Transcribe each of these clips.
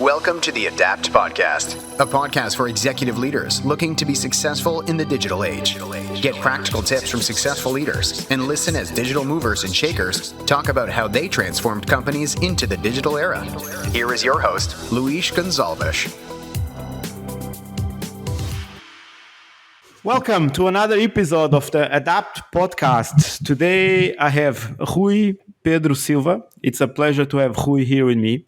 Welcome to the Adapt Podcast, a podcast for executive leaders looking to be successful in the digital age. Get practical tips from successful leaders and listen as digital movers and shakers talk about how they transformed companies into the digital era. Here is your host, Ruis Gonzalez. Welcome to another episode of the Adapt Podcast. Today I have Ruis, Pedro, Silva. It's a pleasure to have Ruis here with me.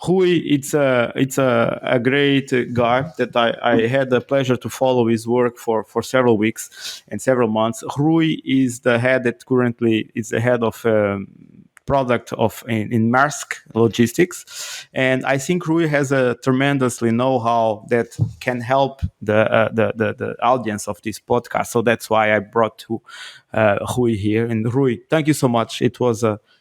Ruis, it's a great guy that I had the pleasure to follow his work for several weeks and several months. Ruis is the head that currently is the head of product in Maersk logistics, and I think Ruis has a tremendously know-how that can help the audience of this podcast. So that's why I brought Ruis here. And Ruis, thank you so much.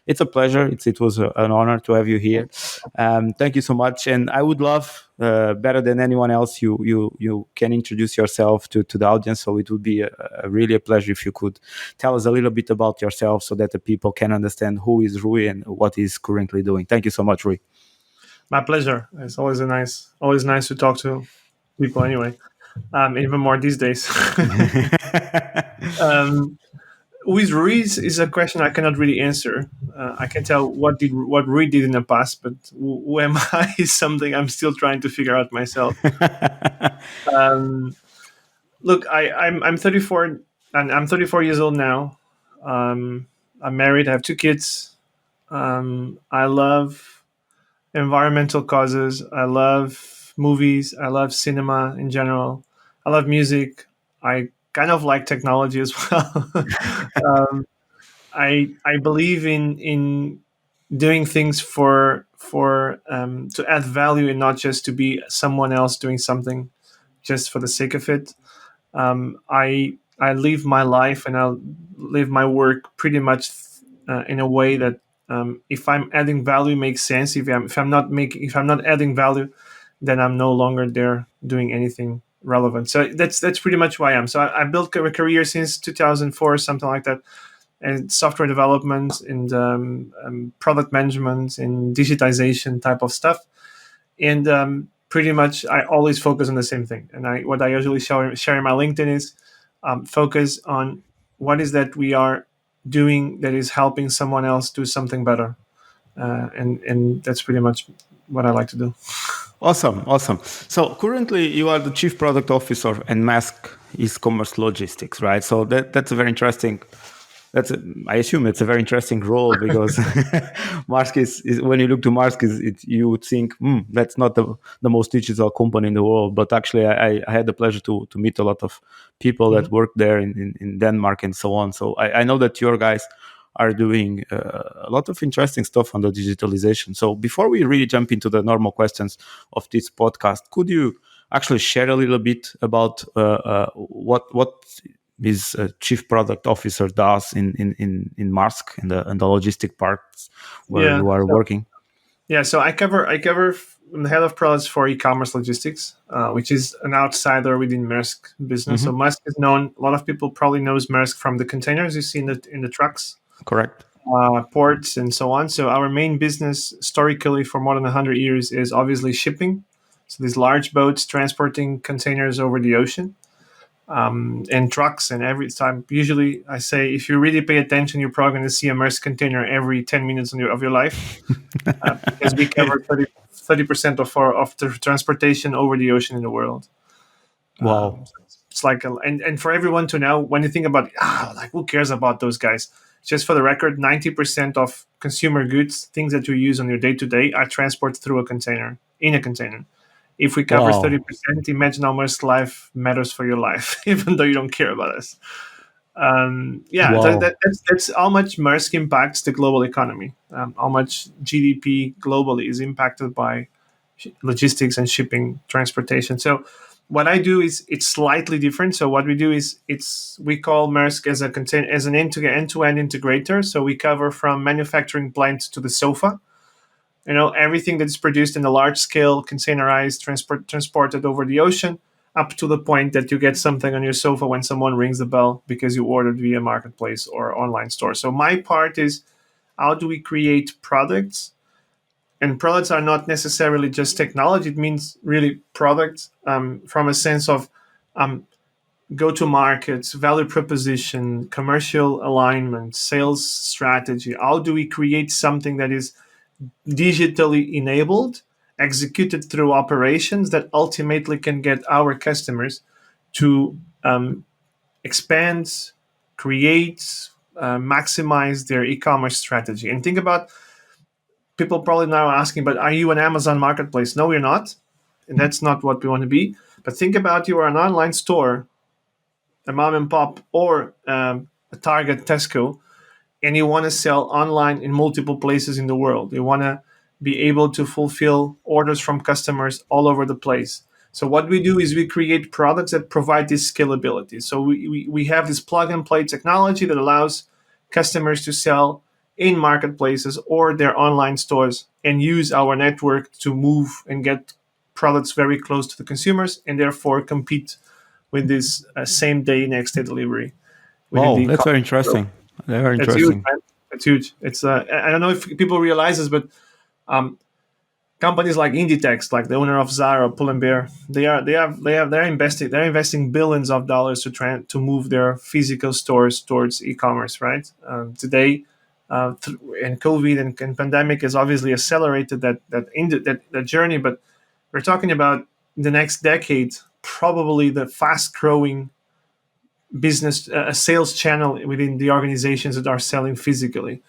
It's a pleasure. It was an honor to have you here. Thank you so much. And I would love, better than anyone else, you can introduce yourself to the audience. So it would be really a pleasure if you could tell us a little bit about yourself so that the people can understand who is Ruis and what he's currently doing. Thank you so much, Ruis. My pleasure. It's always nice to talk to people anyway, even more these days. Who is Ruis is a question I cannot really answer. I can tell what Ruis did in the past, but who am I is something I'm still trying to figure out myself. Look, I'm 34, and I'm 34 years old now. I'm married. I have 2 kids. I love environmental causes. I love movies. I love cinema in general. I love music. I kind of like technology as well. I believe in doing things for to add value and not just to be someone else doing something just for the sake of it. I live my life and I live my work pretty much in a way that if I'm adding value makes sense. If I'm not adding value, then I'm no longer there doing anything relevant. So that's pretty much who I am. So I built a career since 2004, something like that, and software development and product management and digitization type of stuff. And pretty much I always focus on the same thing. And what I usually share in my LinkedIn is focus on what is that we are doing that is helping someone else do something better. And that's pretty much what I like to do. Awesome. So currently you are the Chief Product Officer at Maersk e-commerce logistics, right? So that's a very interesting. I assume it's a very interesting role because Maersk is when you look to Maersk, you would think that's not the most digital company in the world. But actually, I had the pleasure to meet a lot of people that work there in Denmark and so on. So I know that your guys are doing a lot of interesting stuff on the digitalization. So before we really jump into the normal questions of this podcast, could you actually share a little bit about what his Chief Product Officer does in Maersk and the logistic parts where you are working? Yeah, so I cover the head of products for e-commerce logistics, which is an outsider within Maersk business. So Maersk is known. A lot of people probably knows Maersk from the containers you see in the trucks. Correct. Ports and so on. So our main business historically for more than 100 years is obviously shipping. So these large boats transporting containers over the ocean, and trucks. And every time, usually I say, if you really pay attention, you're probably going to see a Maersk container every 10 minutes of your life, because we cover 30% of the transportation over the ocean in the world. Wow. It's like, and for everyone to know, when you think about, like, who cares about those guys? Just for the record, 90% of consumer goods, things that you use on your day-to-day, are transported through in a container. If we cover 30%, imagine how much life matters for your life, even though you don't care about us. That's how much Maersk impacts the global economy. How much GDP globally is impacted by logistics and shipping transportation. So what I do is it's slightly different. So what we do is we call Maersk as an end-to-end integrator. So we cover from manufacturing plant to the sofa. Everything that is produced in a large scale, containerized, transported over the ocean, up to the point that you get something on your sofa when someone rings the bell because you ordered via marketplace or online store. So my part is, how do we create products and products are not necessarily just technology. It means really products from a sense of go-to markets, value proposition, commercial alignment, sales strategy. How do we create something that is digitally enabled, executed through operations that ultimately can get our customers to expand, create, maximize their e-commerce strategy? And think about, people probably now asking, but are you an Amazon marketplace? No, we're not. And that's not what we want to be. But think about, you are an online store, a mom and pop, or a Target, Tesco, and you want to sell online in multiple places in the world. You want to be able to fulfill orders from customers all over the place. So what we do is we create products that provide this scalability. So we have this plug and play technology that allows customers to sell in marketplaces or their online stores and use our network to move and get products very close to the consumers, and therefore compete with this same day, next day delivery. Wow, that's very interesting. Very That's huge, interesting. man. It's huge. It's I don't know if people realize this, but companies like Inditex, like the owner of Zara, Pull&Bear, they're investing billions of dollars to move their physical stores towards e-commerce. Right today, and COVID and pandemic has obviously accelerated that journey. But we're talking about the next decade, probably the fast growing business sales channel within the organizations that are selling physically.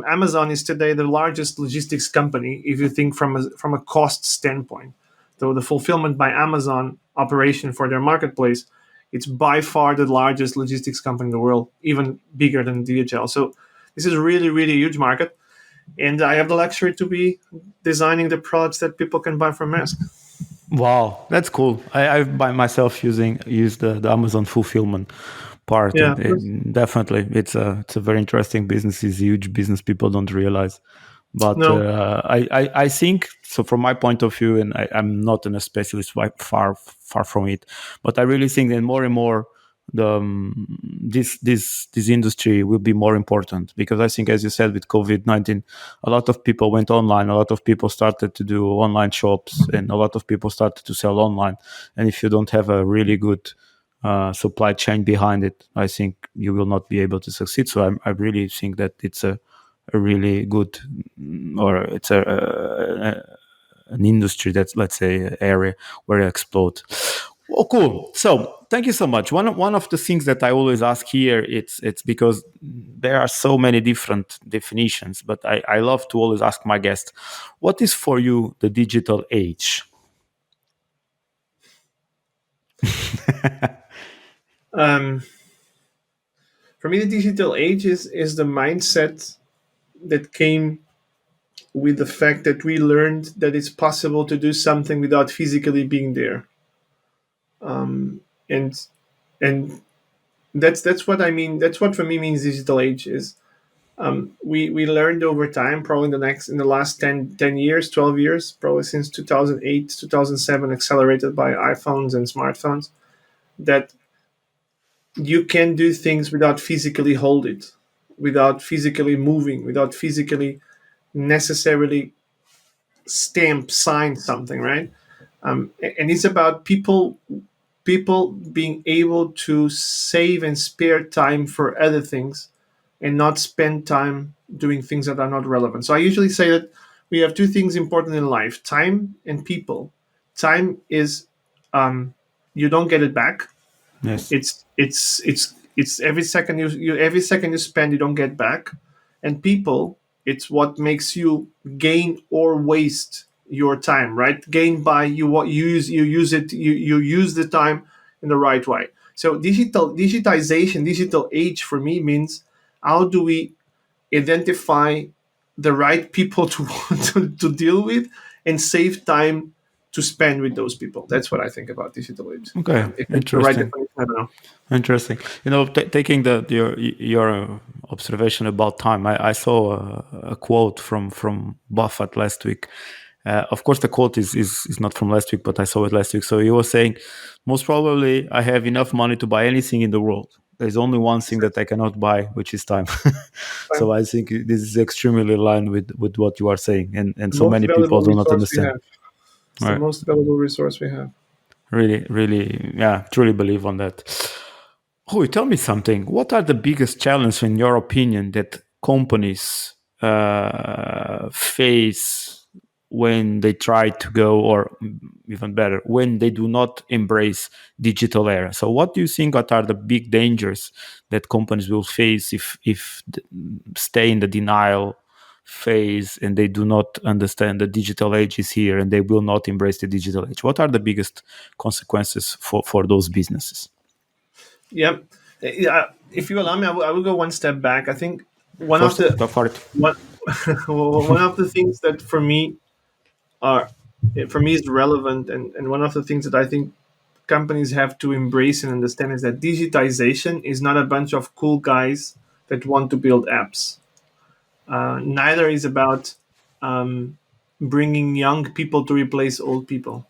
Amazon is today the largest logistics company if you think from a cost standpoint. So the fulfillment by Amazon operation for their marketplace, it's by far the largest logistics company in the world, even bigger than DHL. So this is really, really huge market, and I have the luxury to be designing the products that people can buy from Maersk. Wow, that's cool. I've by myself use the Amazon fulfillment part, Yeah, and definitely it's a very interesting business. It's a huge business people don't realize. But no, I think so from my point of view, and I'm not a specialist, far from it. But I really think that more and more this industry will be more important, because I think, as you said, with COVID-19, a lot of people went online, a lot of people started to do online shops, and a lot of people started to sell online. And if you don't have a really good supply chain behind it, I think you will not be able to succeed. So I really think that it's a really good, or it's an industry that's, let's say, area where it explode. Oh, cool. So thank you so much. One of the things that I always ask here, it's because there are so many different definitions, but I love to always ask my guests, what is for you the digital age? for me, the digital age is the mindset that came with the fact that we learned that it's possible to do something without physically being there. And and that's what I mean. That's what for me means digital age is. We learned over time, probably in the last 10 years, 12 years, probably since 2008, 2007, accelerated by iPhones and smartphones, that you can do things without physically hold it, without physically moving, without physically necessarily sign something, right? And it's about people being able to save and spare time for other things and not spend time doing things that are not relevant. So I usually say that we have two things important in life: time and people. Time is you don't get it back. Yes. It's every second every second you spend, you don't get back. And people, it's what makes you gain or waste your time, right? Gain by you use it, you use the time in the right way. So digitization, digital age for me means, how do we identify the right people to deal with and save time to spend with those people? That's what I think about digital age. Okay, If it's the right interesting. definition, I don't know. Interesting. Taking your observation about time, I saw a quote from Buffett last week. Of course, the quote is not from last week, but I saw it last week. So he was saying, most probably, I have enough money to buy anything in the world, there's only one thing that I cannot buy, which is time. So I think this is extremely aligned with what you are saying, and so Most many people valuable do not resource we understand. have. It's the Right. most valuable resource we have. Really, yeah, truly believe on that. Rui, tell me something. What are the biggest challenges, in your opinion, that companies face when they try to go, or even better, when they do not embrace digital era? So, what do you think? What are the big dangers that companies will face if stay in the denial phase and they do not understand the digital age is here and they will not embrace the digital age? What are the biggest consequences for those businesses? Yep. Yeah. If you allow me, I will go one step back. I think one of First, the go for it. one one of the things that are for me is relevant, and one of the things that I think companies have to embrace and understand is that digitization is not a bunch of cool guys that want to build apps. Neither is about bringing young people to replace old people,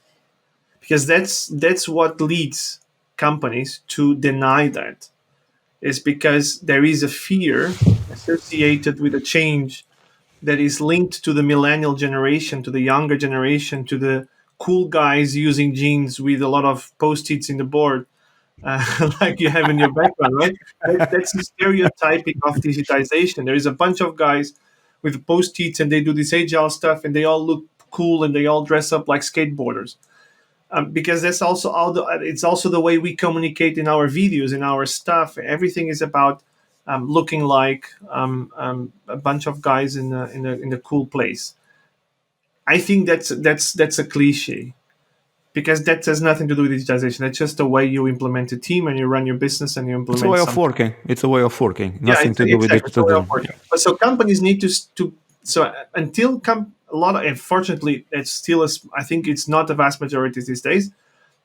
because that's what leads companies to deny that. Is because there is a fear associated with a change that is linked to the millennial generation, to the younger generation, to the cool guys using jeans with a lot of post-its in the board, like you have in your background, right? That's the stereotyping of digitization. There is a bunch of guys with post-its and they do this agile stuff and they all look cool and they all dress up like skateboarders. Because that's also it's also the way we communicate in our videos, in our stuff. Everything is about looking like a bunch of guys in a cool place. I think that's a cliche, because that has nothing to do with digitization. That's just the way you implement a team and you run your business and you It's a implement way of something. working. It's a way of working. Yeah, Nothing it's to do with exactly the way of digital. working. But so companies need to so until a lot of, unfortunately, it's still I think it's not the vast majority these days.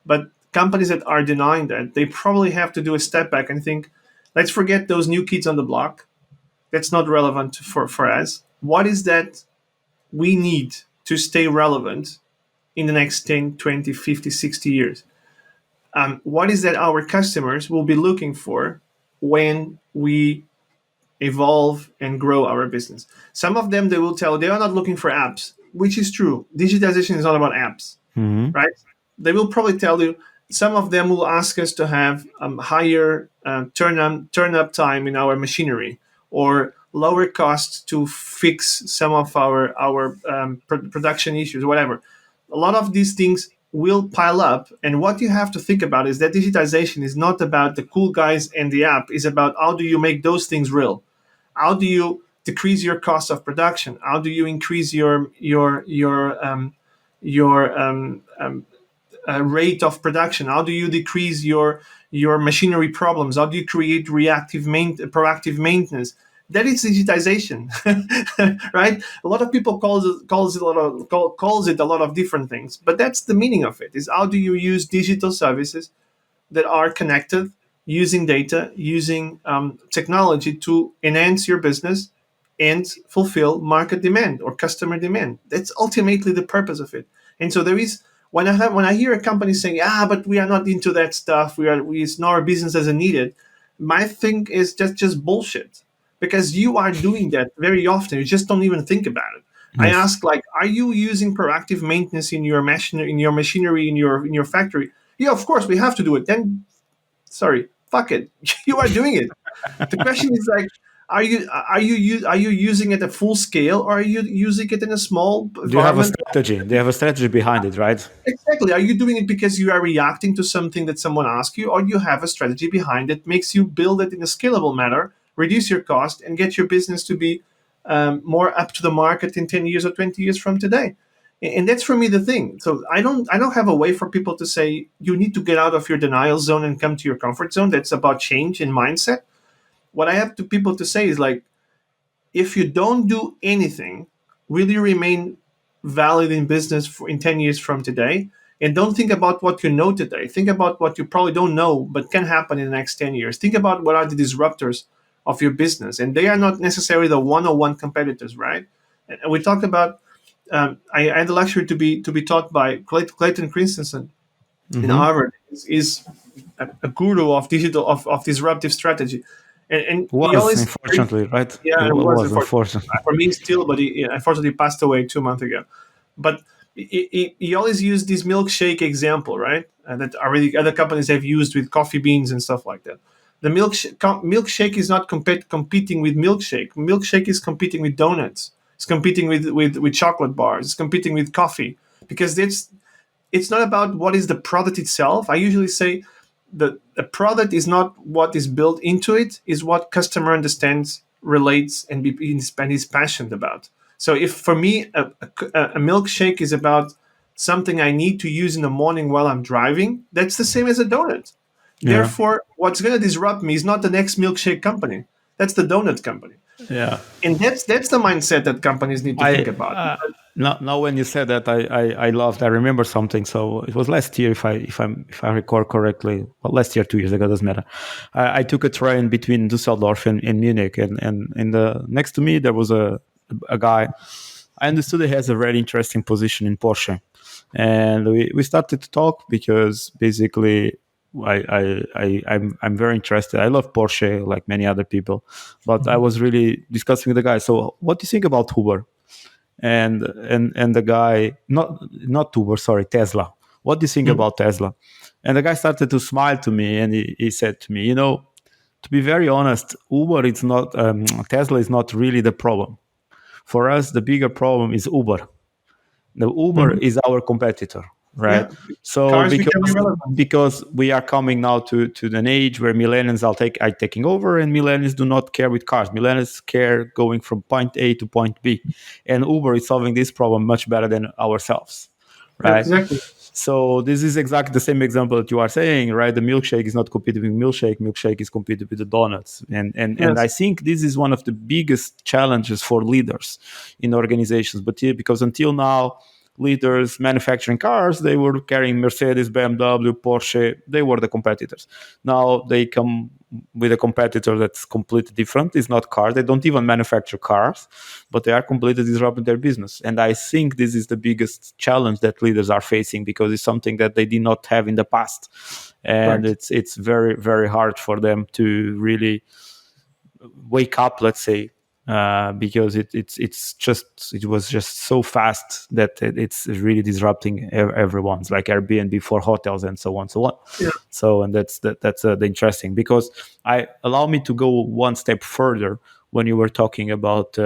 But companies that are denying that, they probably have to do a step back and think, let's forget those new kids on the block. That's not relevant for us. What is that we need to stay relevant in the next 10, 20, 50, 60 years? What is that our customers will be looking for when we evolve and grow our business? Some of them, they will tell they are not looking for apps, which is true. Digitization is not about apps, right? They will probably tell you. Some of them will ask us to have higher turn up time in our machinery, or lower costs to fix some of our production issues, whatever. A lot of these things will pile up, and what you have to think about is that digitization is not about the cool guys and the app. It's about how do you make those things real. How do you decrease your cost of production? How do you increase your rate of production? How do you decrease your machinery problems? How do you create proactive maintenance? That is digitization, right? A lot of people calls it a lot of different things, but that's the meaning of it. Is how do you use digital services that are connected, using data, using technology to enhance your business and fulfill market demand or customer demand. That's ultimately the purpose of it. And so there is, when I hear a company saying, but we are not into that stuff, it's not our business doesn't need it. My thing is just bullshit, because you are doing that very often. You just don't even think about it. I Yes. ask, like, are you using proactive maintenance in your machinery in your factory? Yeah, of course we have to do it. Then, sorry, fuck it, you are doing it. The question is, like, are you using it at full scale, or are you using it in a small Do you have a environment? strategy? They have a strategy behind it, right? Exactly. Are you doing it because you are reacting to something that someone asked you, or you have a strategy behind it, makes you build it in a scalable manner, reduce your cost, and get your business to be more up to the market in 10 years or 20 years from today? And that's for me the thing. So I don't have a way for people to say you need to get out of your denial zone and come to your comfort zone. That's about change in mindset. What I have to people to say is, like, if you don't do anything, will you remain valid in business in 10 years from today? And don't think about what you know today. Think about what you probably don't know, but can happen in the next 10 years. Think about what are the disruptors of your business. And they are not necessarily the one-on-one competitors, right? And we talked about, I had the luxury to be taught by Clayton Christensen, in Harvard, is a guru of digital of disruptive strategy, and he Was always unfortunately, right? yeah, It it was was unfortunate unfortunate. for me still, but he unfortunately passed away 2 months ago. But he always used this milkshake example, right? And that already other companies have used with coffee beans and stuff like that. The milkshake is not competing with milkshake. Milkshake is competing with donuts. It's competing with chocolate bars. It's competing with coffee because it's not about what is the product itself. I usually say that the product is not what is built into it, is what customer understands, relates, and is passionate about. So if for me a milkshake is about something I need to use in the morning while I'm driving, that's the same as a donut. Yeah, Therefore, what's going to disrupt me is not the next milkshake company. That's the donut company. yeah. And that's the mindset that companies need to think I about. now when you said that, I loved. I remember something. So it was last year, if I recall correctly. Well, last year, 2 years ago, doesn't matter. I took a train between Düsseldorf and Munich, and in the next to me there was a guy. I understood he has a very interesting position in Porsche, and we started to talk because basically I'm very interested. I love Porsche like many other people, but I was really discussing with the guy. So what do you think about Uber? And the guy, not Uber, sorry, Tesla. What do you think about Tesla? And the guy started to smile to me, and he said to me, to be very honest, Uber is not Tesla is not really the problem. For us, the bigger problem is Uber. The Uber Mhm. is our competitor, right? Yeah, So cars become irrelevant. because we are coming now to an age where millennials are taking over, and millennials do not care with cars. Millennials care going from point A to point B, and Uber is solving this problem much better than ourselves, right? Exactly. So this is exactly the same example that you are saying, right? The milkshake is not competing with milkshake. Milkshake is competing with the donuts, and I Yes. think this is one of the biggest challenges for leaders in organizations. But because until now, leaders manufacturing cars, they were carrying Mercedes, BMW, Porsche. They were the competitors. Now they come with a competitor that's completely different. It's not cars. They don't even manufacture cars, but they are completely disrupting their business. And I think this is the biggest challenge that leaders are facing because it's something that they did not have in the past. And Correct. it's very, very hard for them to really wake up, let's say, because it was just so fast that it's really disrupting everyone's, like Airbnb for hotels and so on, so on. Yeah. So, and that's the interesting, because I allow me to go one step further. When you were talking about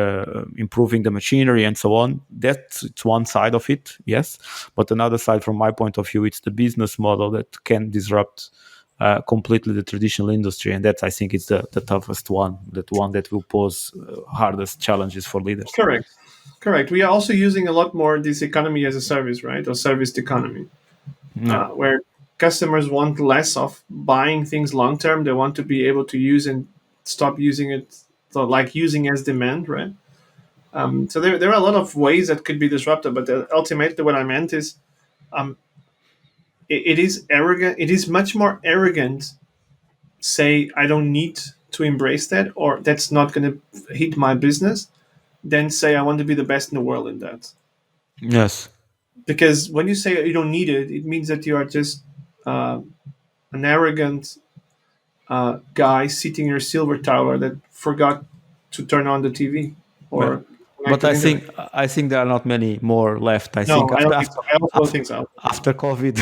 improving the machinery and so on, it's one side of it, yes. But another side, from my point of view, it's the business model that can disrupt completely the traditional industry, and that I think is the toughest one, that will pose hardest challenges for leaders. Correct. Correct. We are also using a lot more this economy as a service, right? Or service economy, Yeah, where customers want less of buying things long term. They want to be able to use and stop using it, so like using as demand, right? So there are a lot of ways that could be disrupted, but ultimately what I meant is it is arrogant. It is much more arrogant. Say I don't need to embrace that, or that's not going to hit my business, than say I want to be the best in the world in that. yes, Because when you say you don't need it, it means that you are just uh, an arrogant guy sitting in your silver tower that forgot to turn on the TV yeah. or connect But to the internet. I think there are not many more left. I think No, I don't think so. I also don't think so. after COVID,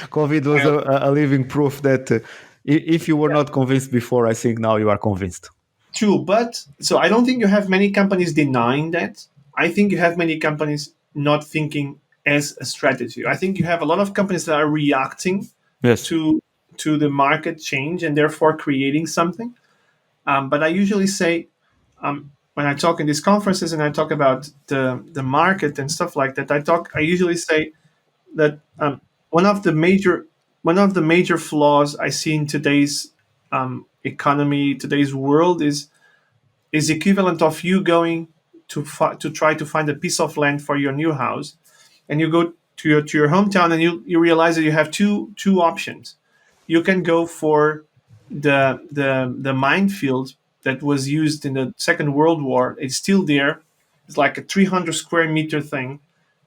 COVID was a living proof that if you were not convinced before, I think now you are convinced. True, but so I don't think you have many companies denying that. I think you have many companies not thinking as a strategy. I think you have a lot of companies that are reacting Yes, to the market change and therefore creating something. But I usually say when I talk in these conferences and I talk about the market and stuff like that, I usually say that one of the major flaws I see in today's economy, today's world is equivalent of you going to try to find a piece of land for your new house, and you go to your hometown and you realize that you have two options. You can go for the minefield that was used in the Second World War. It's still there. It's like a 300 square meter thing.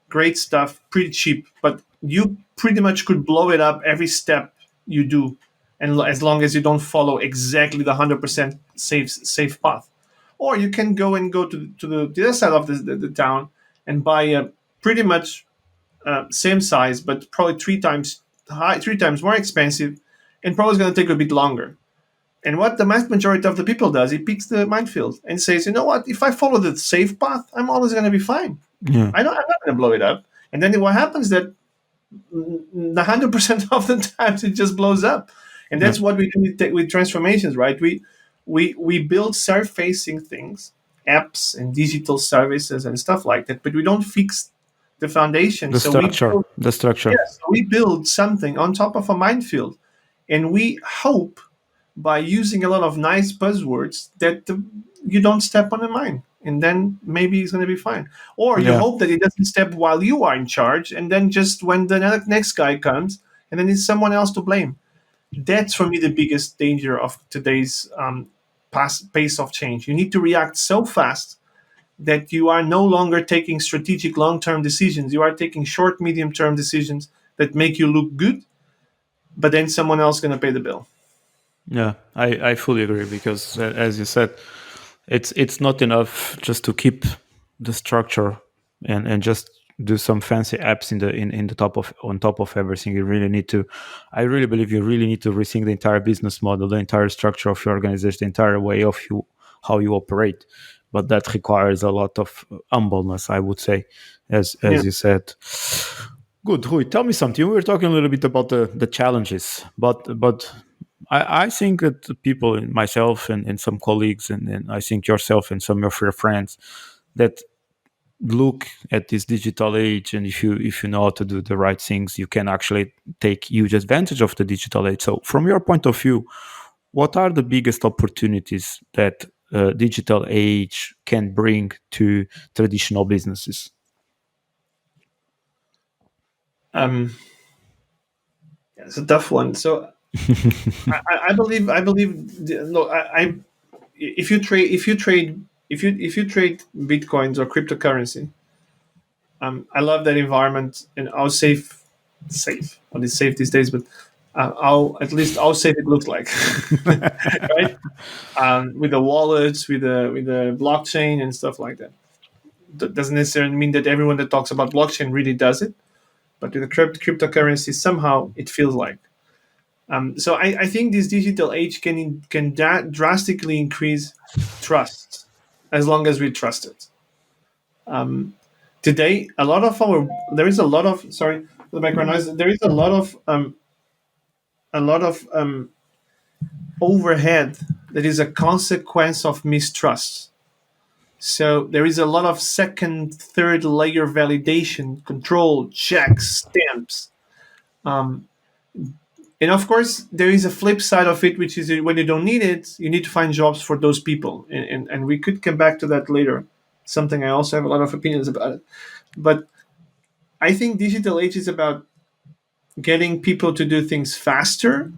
Great stuff, pretty cheap. But you pretty much could blow it up every step you do, and as long as you don't follow exactly the 100% safe path. Or you can go to the other side of the town and buy a pretty much same size, but probably three times more expensive, and probably going to take a bit longer. And what the vast majority of the people does, he picks the minefield and says, you know what, if I follow the safe path, I'm always going to be fine. Yeah. I'm not going to blow it up. And then what happens that the 100% of the times it just blows up. And that's what we do with transformations, right? We build self-facing things, apps and digital services and stuff like that, but we don't fix the foundation. The structure. Yes, we build something on top of a minefield, and we hope by using a lot of nice buzzwords that you don't step on a mine, and then maybe it's going to be fine. Or you hope that it doesn't step while you are in charge, and then just when the next guy comes, and then it's someone else to blame. That's for me the biggest danger of today's pace of change. You need to react so fast that you are no longer taking strategic long-term decisions. You are taking short, medium-term decisions that make you look good, but then someone else is going to pay the bill. Yeah, I fully agree, because as you said, it's not enough just to keep the structure and just do some fancy apps on top of everything. You really need to. I really believe you really need to rethink the entire business model, the entire structure of your organization, the entire way of how you operate. But that requires a lot of humbleness, I would say, as you said. Good, Rui. Tell me something. We were talking a little bit about the challenges, but I think that the people, myself and some colleagues, and I think yourself and some of your friends, that look at this digital age, and if you know how to do the right things, you can actually take huge advantage of the digital age. So, from your point of view, what are the biggest opportunities that digital age can bring to traditional businesses? It's a tough one. So I believe if you trade bitcoins or cryptocurrency, I love that environment and how safe. Well, it's safe these days, but how safe it looks like, right? With the wallets, with the blockchain and stuff like that. That doesn't necessarily mean that everyone that talks about blockchain really does it, but with the cryptocurrency, somehow it feels like. So I think this digital age can drastically increase trust, as long as we trust it. Today, there is a lot of the background noise. There is a lot of overhead that is a consequence of mistrust. So there is a lot of second, third layer validation, control, checks, stamps. And of course, there is a flip side of it, which is when you don't need it, you need to find jobs for those people. And we could come back to that later. Something I also have a lot of opinions about it. But I think digital age is about getting people to do things faster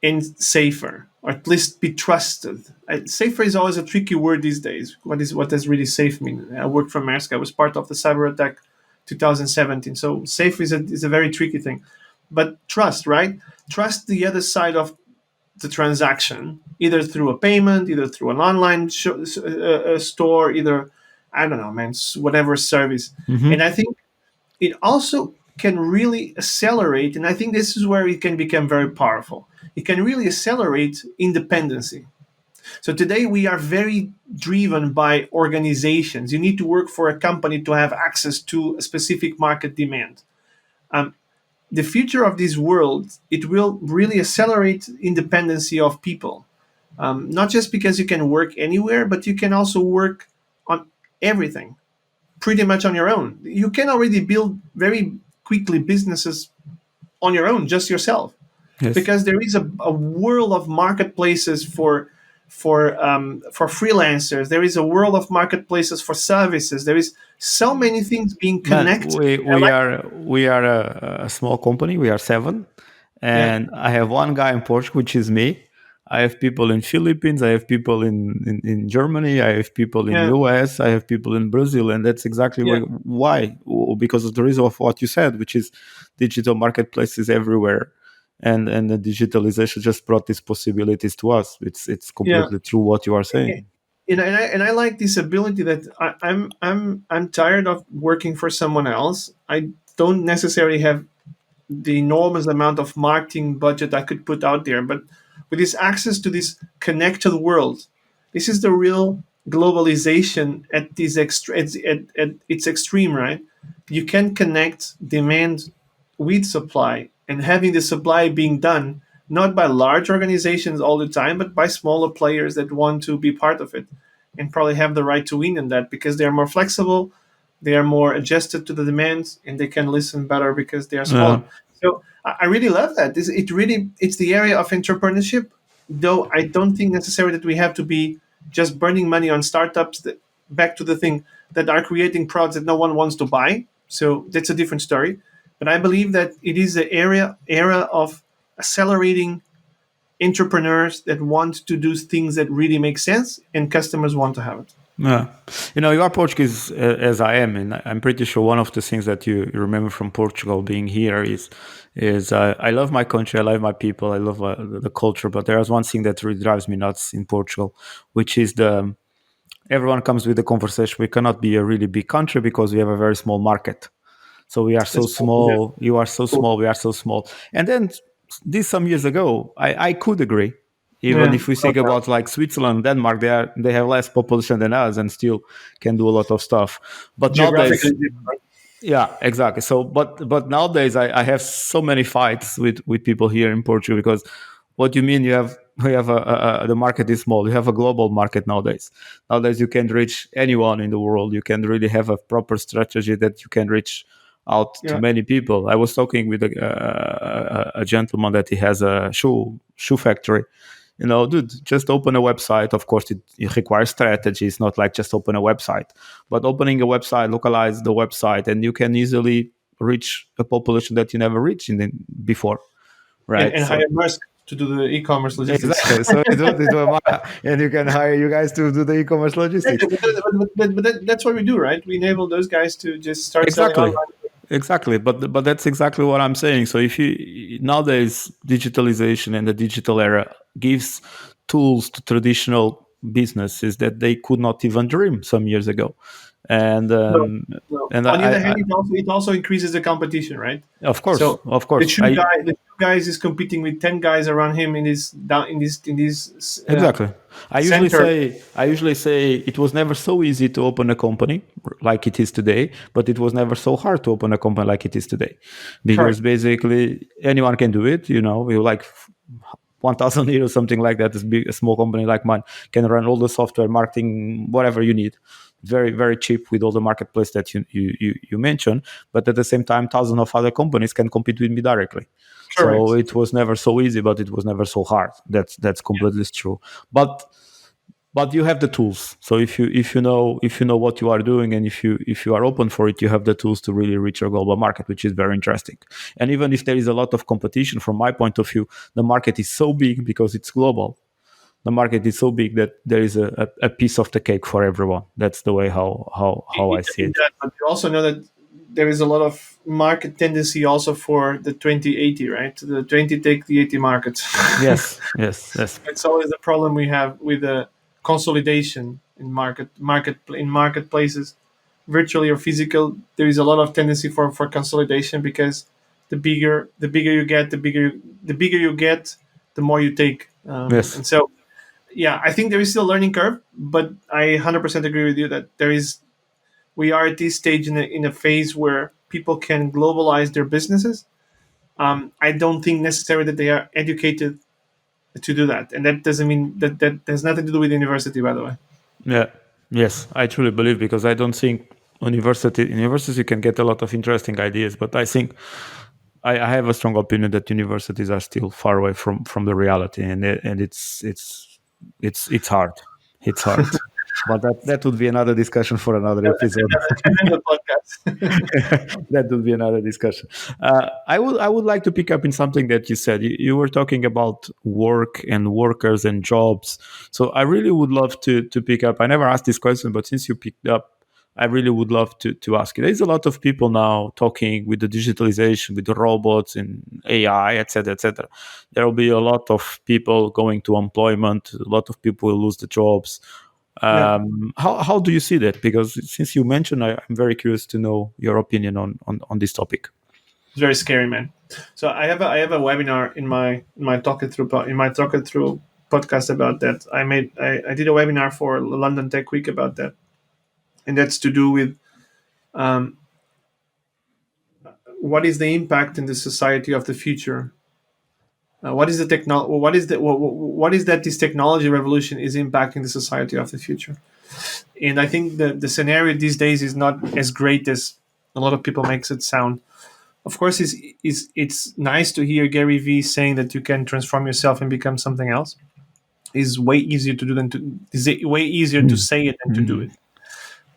and safer, or at least be trusted. Safer is always a tricky word these days. What does really safe mean? I worked for Maersk. I was part of the cyber attack 2017. So safe is a very tricky thing. But trust, right? Trust the other side of the transaction, either through a payment, either through an online store, either, I don't know, man, whatever service. Mm-hmm. And I think it also can really accelerate, and I think this is where it can become very powerful. It can really accelerate independency. So today we are very driven by organizations. You need to work for a company to have access to a specific market demand. The future of this world, it will really accelerate independency of people. Not just because you can work anywhere, but you can also work on everything, pretty much on your own. You can already build very quickly businesses on your own, just yourself. Yes. Because there is a world of marketplaces for freelancers. There is a world of marketplaces for services. There is so many things being connected. We are a small company. We are 7, and I have one guy in Portugal, which is me. I have people in Philippines, I have people in Germany, I have people in Yeah, US, I have people in Brazil, and that's exactly yeah, why. Because of the reason of what you said, which is digital marketplaces everywhere, and the digitalization just brought these possibilities to us. It's yeah. completely true what you are saying. And I like this ability that I'm tired of working for someone else. I don't necessarily have the enormous amount of marketing budget I could put out there. But with this access to this connected world, this is the real globalization at at its extreme, right? You can connect demand with supply, and having the supply being done not by large organizations all the time, but by smaller players that want to be part of it and probably have the right to win in that because they are more flexible, they are more adjusted to the demands, and they can listen better because they are Yeah. smaller. So I really love that. It's the area of entrepreneurship, though I don't think necessarily that we have to be just burning money on startups that, back to the thing, that are creating products that no one wants to buy. So that's a different story. But I believe that it is the era of accelerating entrepreneurs that want to do things that really make sense and customers want to have it. Yeah, you are Portuguese as I am, and I'm pretty sure one of the things that you remember from Portugal being here is I love my country, I love my people, I love the culture. But there is one thing that really drives me nuts in Portugal, which is the everyone comes with the conversation. We cannot be a really big country because we have a very small market. So we are so That's cool. small. You are so small. We are so small. And then this some years ago, I could agree. Even Yeah, if we think about like Switzerland, Denmark, they have less population than us and still can do a lot of stuff. But geographically nowadays, different. yeah, exactly. So, but nowadays, I have so many fights with people here in Portugal because what you mean you have the market is small. You have a global market nowadays. Nowadays, you can reach anyone in the world. You can really have a proper strategy that you can reach out to Yeah, many people. I was talking with a gentleman that he has a shoe factory. Dude, just open a website. Of course, it requires strategy. It's not like just open a website, but opening a website, localize the website, and you can easily reach a population that you never reached before, right? and So hire Maersk to do the e-commerce logistics. exactly. So and you can hire you guys to do the e-commerce logistics. Exactly, that's what we do, right? We enable those guys to just start selling Exactly. online. Exactly, but that's exactly what I'm saying. So if you nowadays digitalization and the digital era gives tools to traditional businesses that they could not even dream some years ago, and No, um, no. and On the other I hand, it also increases the competition, right? of So course, I the shoe guys is competing with 10 guys around him in this down in this exactly. center. I usually say it was never so easy to open a company like it is today, but it was never so hard to open a company like it is today, because Correct. basically anyone can do it. You like 1,000 euros, something like that. A small company like mine can run all the software, marketing, whatever you need, very very cheap with all the marketplace that you mentioned. But at the same time, thousands of other companies can compete with me directly. So Correct. it was never so easy, but it was never so hard. That's completely true. But you have the tools. So if you know what you are doing, and if you are open for it, you have the tools to really reach your global market, which is very interesting. And even if there is a lot of competition, from my point of view, the market is so big because it's global. The market is so big that there is a piece of the cake for everyone. That's the way how I see In it. that, but you also know that there is a lot of market tendency also for the 2080, right? The 20 take the 80 market. Yes, yes, yes, It's always the problem we have with the consolidation in marketplaces, virtually or physical. There is a lot of tendency for consolidation because the bigger you get, the more you take, yes. and so yeah, I think there is still a learning curve, but I 100% agree with you that we are at this stage in a phase where people can globalize their businesses. I don't think necessarily that they are educated to do that, and that doesn't mean that has nothing to do with university, by the way. Yeah. Yes, I truly believe, because I don't think universities you can get a lot of interesting ideas, but I think I have a strong opinion that universities are still far away from the reality, and it's hard. It's hard. But that would be another discussion for another episode. And then the podcast. That would be another discussion. I would like to pick up in something that you said. You were talking about work and workers and jobs. So I really would love to pick up. I never asked this question, but since you picked up, I really would love to ask you. There's a lot of people now talking with the digitalization, with the robots and AI, etc., etc. There will be a lot of people going to employment. A lot of people will lose the jobs. Yeah, How do you see that? Because since you mentioned, I'm very curious to know your opinion on this topic. it's very scary, man. So I have a webinar in my Talk It Through podcast about that. I did a webinar for London Tech Week about that, and that's to do with um, what is the impact in the society of the future. What is the technology? What is that this technology revolution is impacting the society of the future? And I think the scenario these days is not as great as a lot of people makes it sound. Of course, it's nice to hear Gary Vee saying that you can transform yourself and become something else. Is way easier to do than to is way easier to say it than to do it.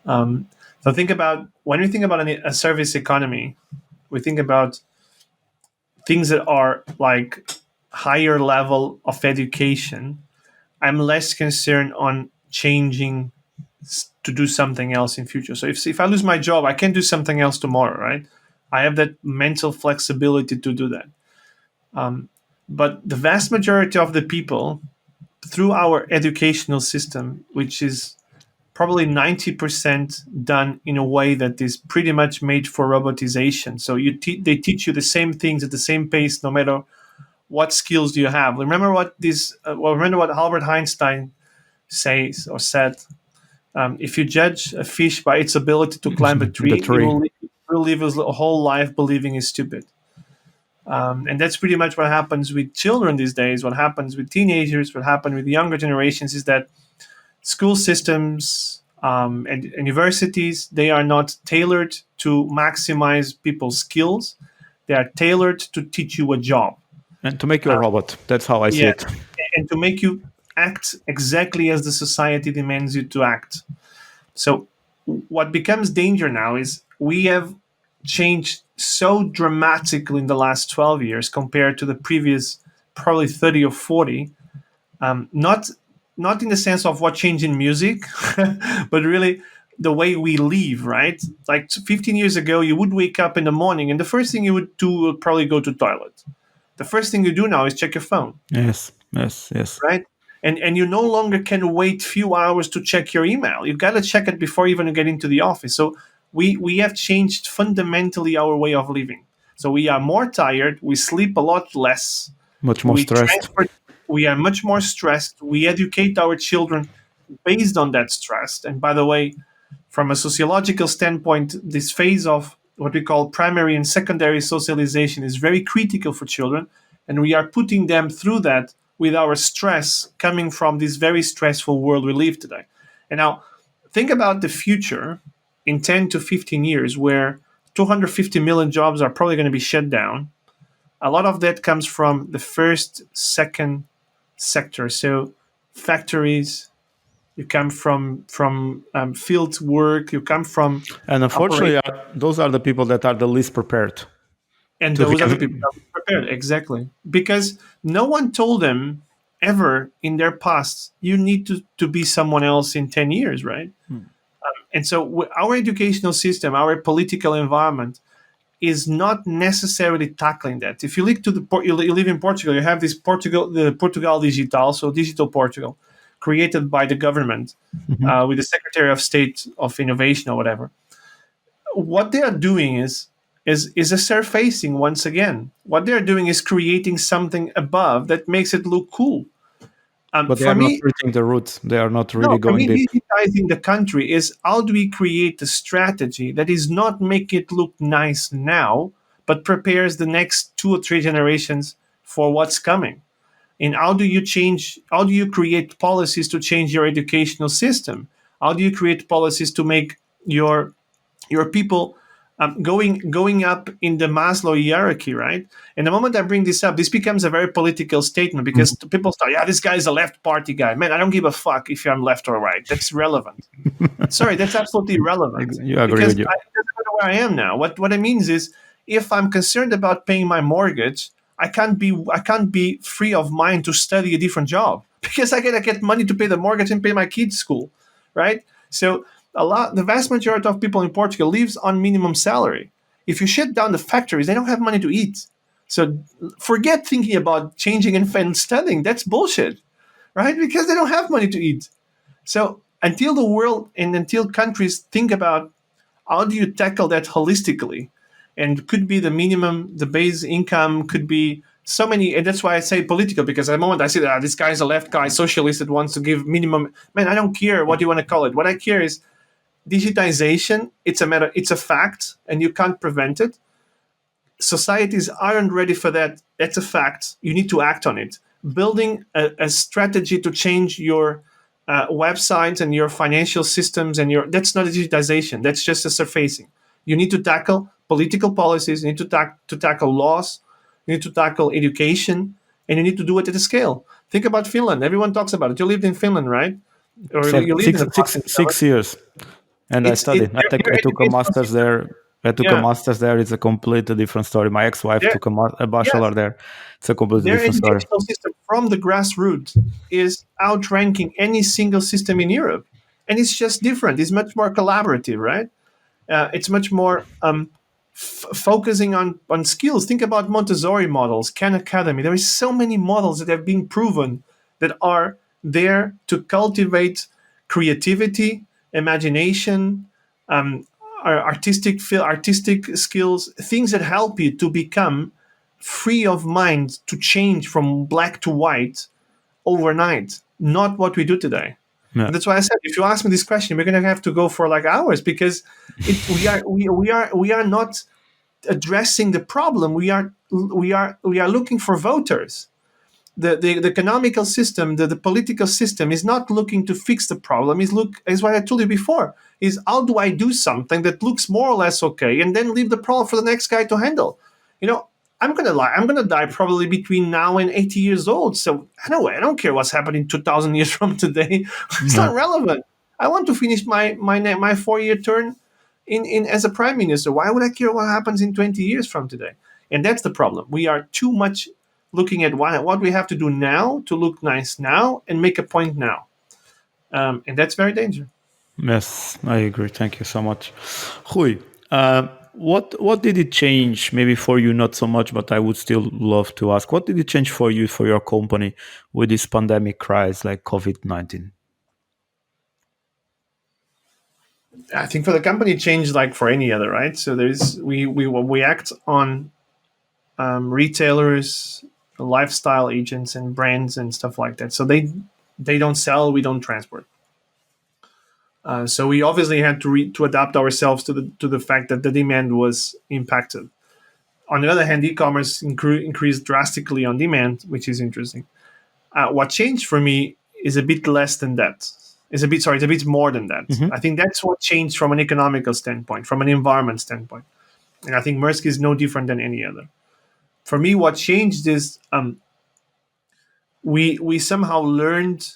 Um, so think about when we think about a service economy, we think about things that are like higher level of education. I'm less concerned on changing to do something else in future. So if I lose my job, I can do something else tomorrow, right? I have that mental flexibility to do that. But the vast majority of the people, through our educational system, which is probably 90% done in a way that is pretty much made for robotization. So they teach you the same things at the same pace, no matter what skills do you have. Remember what Albert Einstein said. If you judge a fish by its ability to climb a tree, The tree. it will live his whole life believing he's stupid. And that's pretty much what happens with children these days. What happens with teenagers, what happens with younger generations is that school systems and universities, they are not tailored to maximize people's skills. They are tailored to teach you a job. And to make you a robot. That's how I see it. And to make you act exactly as the society demands you to act. So what becomes danger now is we have changed so dramatically in the last 12 years compared to the previous probably 30 or 40. Not in the sense of what changed in music, but really the way we live, right? Like 15 years ago, you would wake up in the morning and the first thing you would do would probably go to the toilet. The first thing you do now is check your phone. Yes. Right? And you no longer can wait few hours to check your email. You've got to check it before even you get into the office. So we have changed fundamentally our way of living. So we are more tired. We sleep a lot less. Much more stressed. We are much more stressed. We educate our children based on that stress. And by the way, from a sociological standpoint, this phase of what we call primary and secondary socialization is very critical for children. And we are putting them through that with our stress coming from this very stressful world we live today. And now think about the future in 10 to 15 years where 250 million jobs are probably going to be shut down. A lot of that comes from the first, second sector. So factories, you come from field work, you come from... And unfortunately, those are the people that are the least prepared. And those are the people that are prepared, exactly. Because no one told them ever in their past, you need to be someone else in 10 years, right? And so our educational system, our political environment is not necessarily tackling that. If you look to you live in Portugal, you have the Portugal Digital, so Digital Portugal, created by the government with the Secretary of State of Innovation or whatever. What they are doing is a surfacing once again. What they're doing is creating something above that makes it look cool. But they are not reaching the roots. They are not really going deep. Digitizing the country is how do we create a strategy that is not make it look nice now, but prepares the next 2 or 3 generations for what's coming? And how do you create policies to change your educational system? How do you create policies to make your people going up in the Maslow hierarchy, right? And the moment I bring this up, this becomes a very political statement because people start, yeah, this guy is a left party guy. Man, I don't give a fuck if I'm left or right. That's relevant. Sorry, that's absolutely irrelevant. You agree Because with you. it doesn't matter where I am now. What it means is, if I'm concerned about paying my mortgage, I can't be free of mind to study a different job because I gotta get money to pay the mortgage and pay my kids' school, right? So the vast majority of people in Portugal lives on minimum salary. If you shut down the factories, they don't have money to eat. So forget thinking about changing and studying. That's bullshit, right? Because they don't have money to eat. So until the world and until countries think about how do you tackle that holistically, and could be the minimum, the base income, could be so many, and that's why I say political, because at the moment I say that this guy's a left guy, socialist that wants to give minimum. Man, I don't care what you want to call it. What I care is digitization. It's a fact, and you can't prevent it. Societies aren't ready for that. That's a fact. You need to act on it. Building a strategy to change your websites and your financial systems that's not digitization. That's just a surfacing. You need to tackle political policies. You need to tackle laws. You need to tackle education, and you need to do it at a scale. Think about Finland. Everyone talks about it. You lived in Finland, right? Or you lived in Six years, and I studied. I took a master's there. A master's there. It's a completely different story. My ex-wife took a bachelor there. It's a completely different story. Their educational system from the grassroots is outranking any single system in Europe. And it's just different. It's much more collaborative, right? It's much more focusing on skills. Think about Montessori models, Khan Academy. There is so many models that have been proven that are there to cultivate creativity, imagination, artistic skills, things that help you to become free of mind, to change from black to white overnight. Not what we do today. Yeah. And that's why I said, if you ask me this question, we're going to have to go for like hours, because we are not addressing the problem. We are looking for voters. The economical system, the political system is not looking to fix the problem. Is what I told you before. Is how do I do something that looks more or less okay, and then leave the problem for the next guy to handle? I'm gonna die probably between now and 80 years old. So anyway, I don't care what's happening 2,000 years from today. It's not relevant. I want to finish my 4-year term in as a prime minister. Why would I care what happens in 20 years from today? And that's the problem. We are too much looking at what we have to do now to look nice now and make a point now. And that's very dangerous. Yes, I agree. Thank you so much. Rui, what did it change? Maybe for you, not so much, but I would still love to ask. What did it change for you, for your company, with this pandemic crisis like COVID-19? I think for the company, it changed like for any other, right? So we act on retailers, lifestyle agents, and brands and stuff like that. So they don't sell, we don't transport. So we obviously had to adapt ourselves to the fact that the demand was impacted. On the other hand, e-commerce increased drastically on demand, which is interesting. What changed for me is a bit less than that. It's a bit more than that. Mm-hmm. I think that's what changed from an economical standpoint, from an environment standpoint. And I think Maersk is no different than any other. For me, what changed is we somehow learned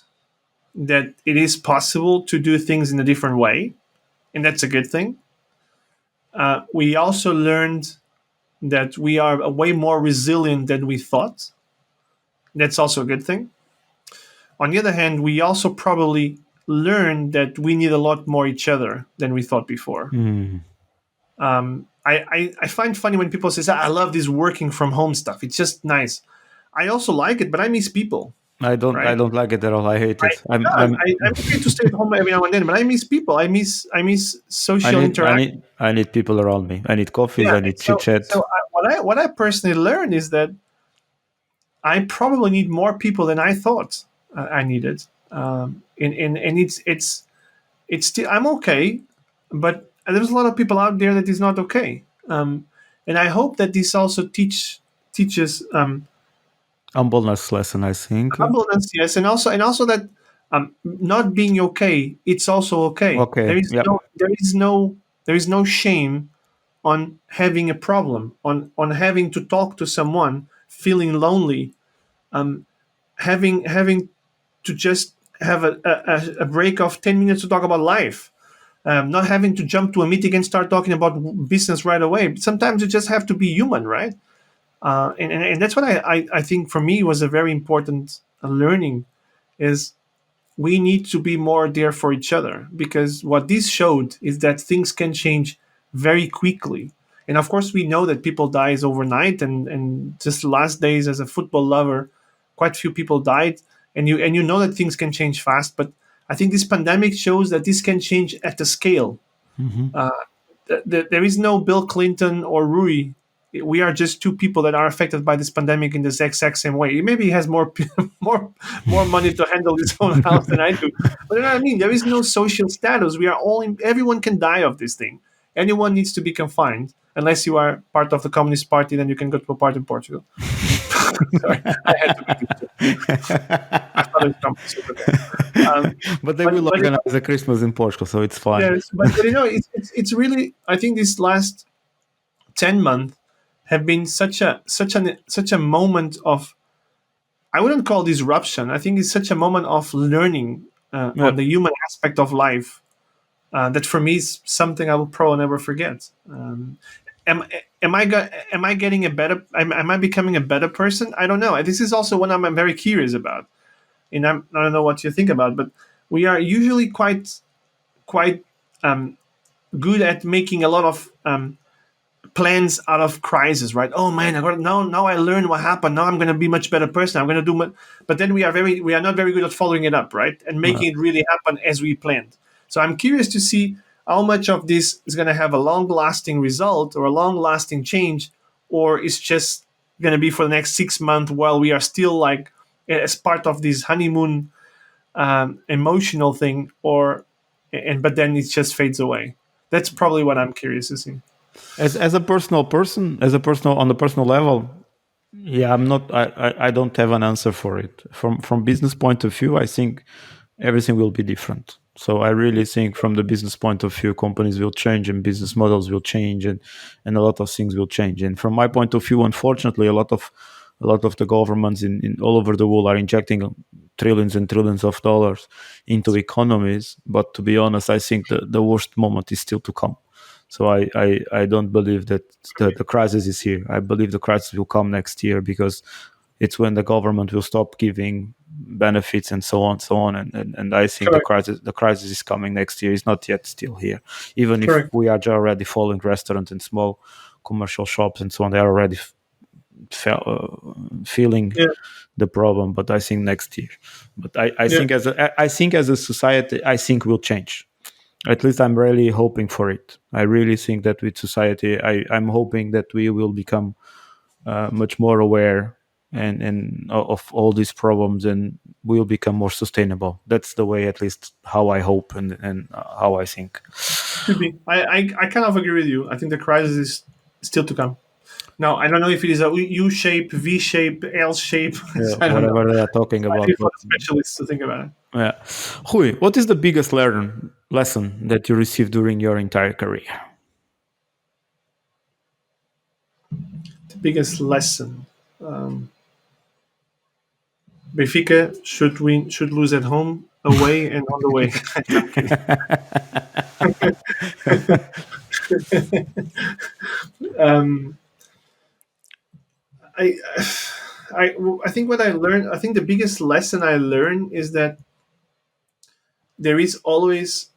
that it is possible to do things in a different way, and that's a good thing. We also learned that we are way more resilient than we thought. That's also a good thing. On the other hand, we also probably learned that we need a lot more each other than we thought before. Mm. I find funny when people say, I love this working from home stuff. It's just nice. I also like it, but I miss people. I don't like it at all. I hate it. I'm okay to stay at home every now and then, but I miss people. I miss social interaction. I need people around me. I need coffees. I need chit chat. So what I personally learned is that I probably need more people than I thought I needed. And it's still, I'm okay, but there's a lot of people out there that is not okay. And I hope that this also teaches humbleness lesson, I think. Humbleness, yes, and also that not being okay, it's also okay. Okay. There is no shame on having a problem, on having to talk to someone, feeling lonely, having to just have a break of 10 minutes to talk about life, not having to jump to a meeting and start talking about business right away. Sometimes you just have to be human, right? And that's what I think for me was a very important learning, is we need to be more there for each other, because what this showed is that things can change very quickly. And of course, we know that people dies overnight, and just the last days as a football lover, quite few people died, and you know that things can change fast. But I think this pandemic shows that this can change at the scale. There is no Bill Clinton or Ruis. We are just two people that are affected by this pandemic in this exact same way. Maybe he has more more money to handle his own house than I do. But you know what I mean? There is no social status. We are all everyone can die of this thing. Anyone needs to be confined, unless you are part of the Communist Party. Then you can go to a party in Portugal. Sorry, I had to make this joke. I thought it was communist. But they will organize a Christmas in Portugal, so it's fine. Yes, but you know, it's really. I think this last 10 months have been such a moment of. I wouldn't call disruption. I think it's such a moment of learning on the human aspect of life that for me is something I will probably never forget. Am I getting a better? Am I becoming a better person? I don't know. This is also one I'm very curious about, and I don't know what you think about, but we are usually quite good at making a lot of plans out of crisis, right? Oh man, now I learned what happened. Now I'm going to be much better person. I'm going to do, but then we are not very good at following it up, right? And making it really happen as we planned. So I'm curious to see how much of this is going to have a long-lasting result or a long-lasting change, or it's just going to be for the next 6 months while we are still like as part of this honeymoon emotional thing, but then it just fades away. That's probably what I'm curious to see. As a personal person, on the personal level, yeah, I don't have an answer for it. From business point of view, I think everything will be different. So I really think from the business point of view, companies will change and business models will change, and a lot of things will change. And from my point of view, unfortunately, a lot of the governments in all over the world are injecting trillions and trillions of dollars into economies. But to be honest, I think the worst moment is still to come. So I don't believe that the crisis is here. I believe the crisis will come next year, because it's when the government will stop giving benefits and so on. And I think the crisis is coming next year. It's not yet still here. Even if we are already following restaurants and small commercial shops and so on, they are already feeling the problem. But I think next year. But I think as a society, I think we'll change. At least I'm really hoping for it. I really think that with society, I'm hoping that we will become much more aware and of all these problems, and we'll become more sustainable. That's the way, at least, how I hope and how I think. Could be. I kind of agree with you. I think the crisis is still to come. Now, I don't know if it is a U shape, V shape, L shape. Yeah, whatever they are talking about. For the specialists to think about it. Yeah. Rui, what is the biggest lesson that you received during your entire career? The biggest lesson. Benfica should lose at home, away, and on the way. I think what I learned. I think the biggest lesson I learned is that there is always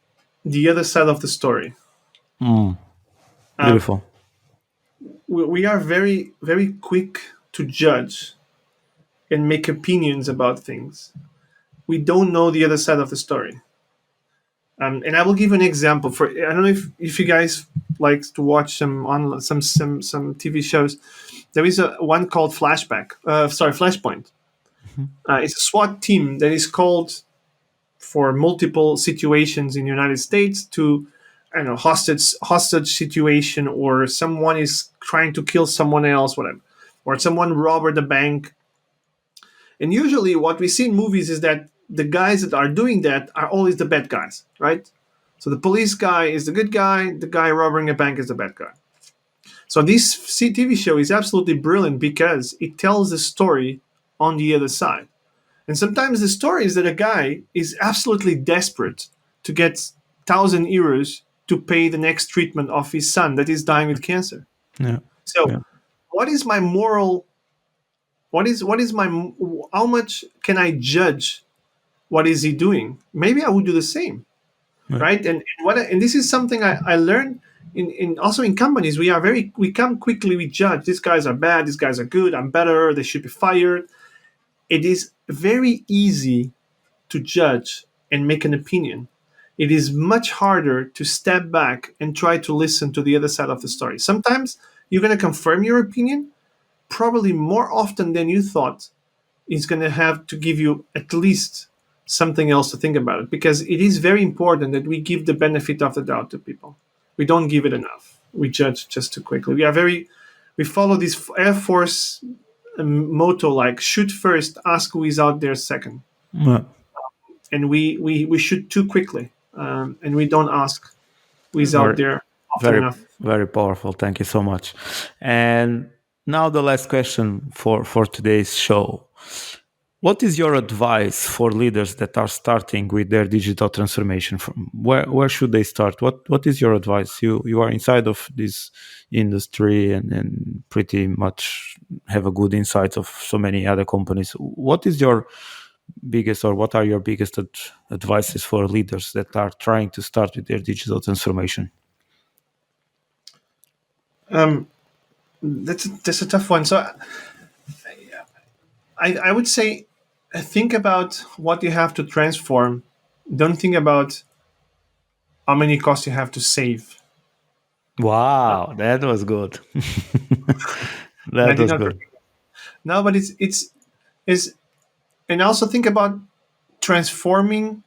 the other side of the story. Beautiful. We are very, very quick to judge and make opinions about things. We don't know the other side of the story. And I will give an example. I don't know if you guys like to watch some TV shows. There is one called Flashpoint. It's a SWAT team that is called for multiple situations in the United States to, I don't know, hostage situation, or someone is trying to kill someone else, whatever, or someone robbed the bank. And usually what we see in movies is that the guys that are doing that are always the bad guys, right? So the police guy is the good guy, the guy robbing a bank is the bad guy. So this TV show is absolutely brilliant because it tells the story on the other side. And sometimes the story is that a guy is absolutely desperate to get 1,000 euros to pay the next treatment of his son that is dying with cancer. Yeah. So, Yeah. what is my moral? What is my? How much can I judge? What is he doing? Maybe I would do the same, Yeah. right? And this is something I learned in also in companies. We come quickly, we judge. These guys are bad. These guys are good. I'm better. They should be fired. It is very easy to judge and make an opinion. It is much harder to step back and try to listen to the other side of the story. Sometimes you're going to confirm your opinion, probably more often than you thought. Is going to have to give you at least something else to think about it, because it is very important that we give the benefit of the doubt to people. We don't give it enough. We judge just too quickly. We follow this Air Force motto, like shoot first, ask who is out there second. Yeah. And we shoot too quickly, and we don't ask who is Very, out there often very, enough. very powerful. Thank you so much. And now the last question for today's show. What is your advice for leaders that are starting with their digital transformation? From where should they start? What is your advice? You are inside of this industry and pretty much have a good insight of so many other companies. What is your biggest, or what are your biggest advices for leaders that are trying to start with their digital transformation? That's a tough one. So I would say think about what you have to transform. Don't think about how many costs you have to save. Wow, that was good. I That did was not. good. No, but it's and also think about transforming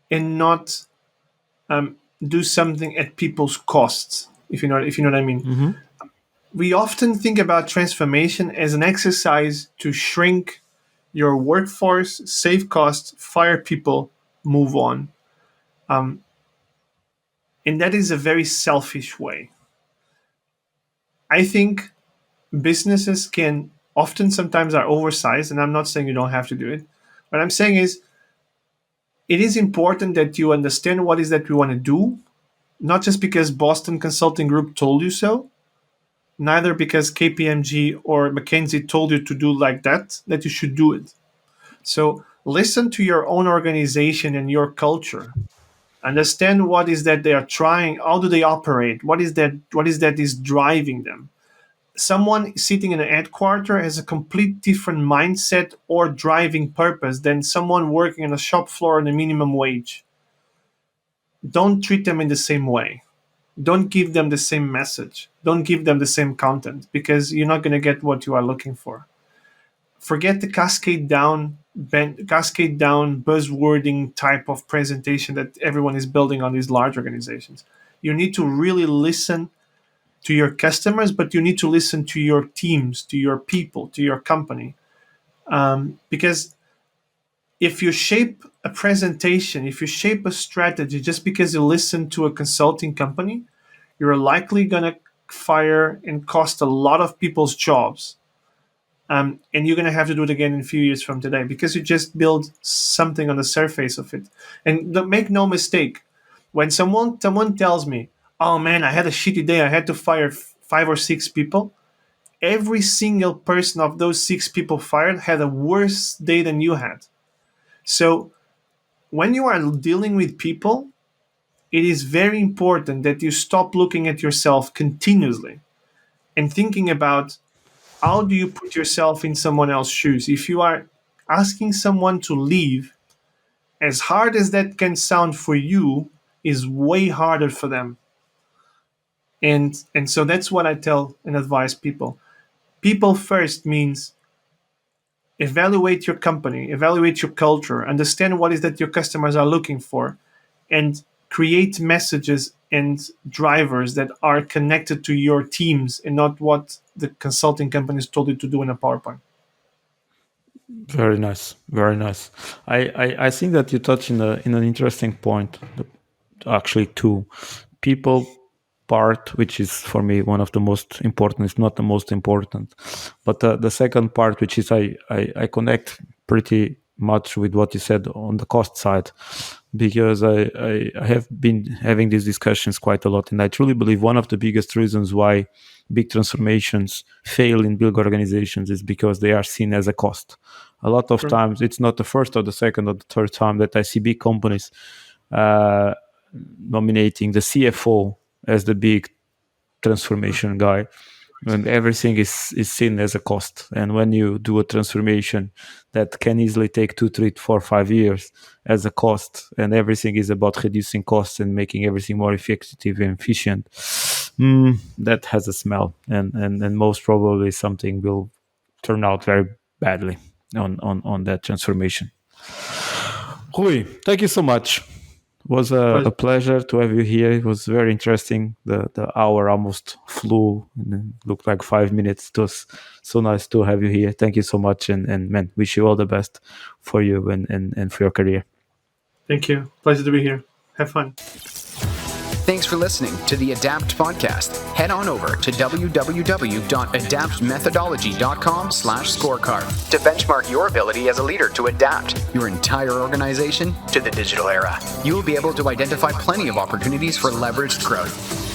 and not do something at people's costs. If you know what I mean. Mm-hmm. We often think about transformation as an exercise to shrink your workforce, save costs, fire people, move on. And that is a very selfish way. I think businesses can often sometimes are oversized, and I'm not saying you don't have to do it. What I'm saying is it is important that you understand what is that we want to do, not just because Boston Consulting Group told you so, neither because KPMG or McKinsey told you to do like that you should do it. So listen to your own organization and your culture. Understand what is that they are trying, how do they operate, what is that is driving them. Someone sitting in a headquarter has a complete different mindset or driving purpose than someone working on a shop floor on a minimum wage. Don't treat them in the same way. Don't give them the same message. Don't give them the same content, because you're not going to get what you are looking for. Forget the cascade down buzzwording type of presentation that everyone is building on these large organizations. You need to really listen to your customers, but you need to listen to your teams, to your people, to your company. Because if you shape a presentation, if you shape a strategy just because you listen to a consulting company, you're likely going to fire and cost a lot of people's jobs. And you're going to have to do it again in a few years from today, because you just build something on the surface of it. And make no mistake, when someone tells me, oh man, I had a shitty day, I had to fire 5 or 6 people, every single person of those 6 people fired had a worse day than you had. So when you are dealing with people, it is very important that you stop looking at yourself continuously and thinking about, how do you put yourself in someone else's shoes? If you are asking someone to leave, as hard as that can sound for you, is way harder for them. And so that's what I tell and advise people. People first means evaluate your company, evaluate your culture, understand what is that your customers are looking for, and create messages and drivers that are connected to your teams and not what the consulting companies told you to do in a PowerPoint. Very nice, very nice. I think that you touch in an interesting point. Actually, two people part, which is for me one of the most important, if not the most important. But the second part, which is I connect pretty much with what you said on the cost side, because I have been having these discussions quite a lot, and I truly believe one of the biggest reasons why big transformations fail in big organizations is because they are seen as a cost. A lot of times, it's not the first or the second or the third time that I see big companies nominating the CFO as the big transformation guy, and everything is seen as a cost. And when you do a transformation that can easily take 2, 3, 4, 5 years as a cost, and everything is about reducing costs and making everything more effective and efficient, that has a smell, and most probably something will turn out very badly on that transformation. Rui, thank you so much. It was a pleasure to have you here. It was very interesting. The hour almost flew, and it looked like 5 minutes. It was so nice to have you here. Thank you so much, and man, wish you all the best for you and for your career. Thank you. Pleasure to be here. Have fun. Thanks for listening to the Adapt podcast. Head on over to www.adaptmethodology.com/scorecard to benchmark your ability as a leader to adapt your entire organization to the digital era. You will be able to identify plenty of opportunities for leveraged growth.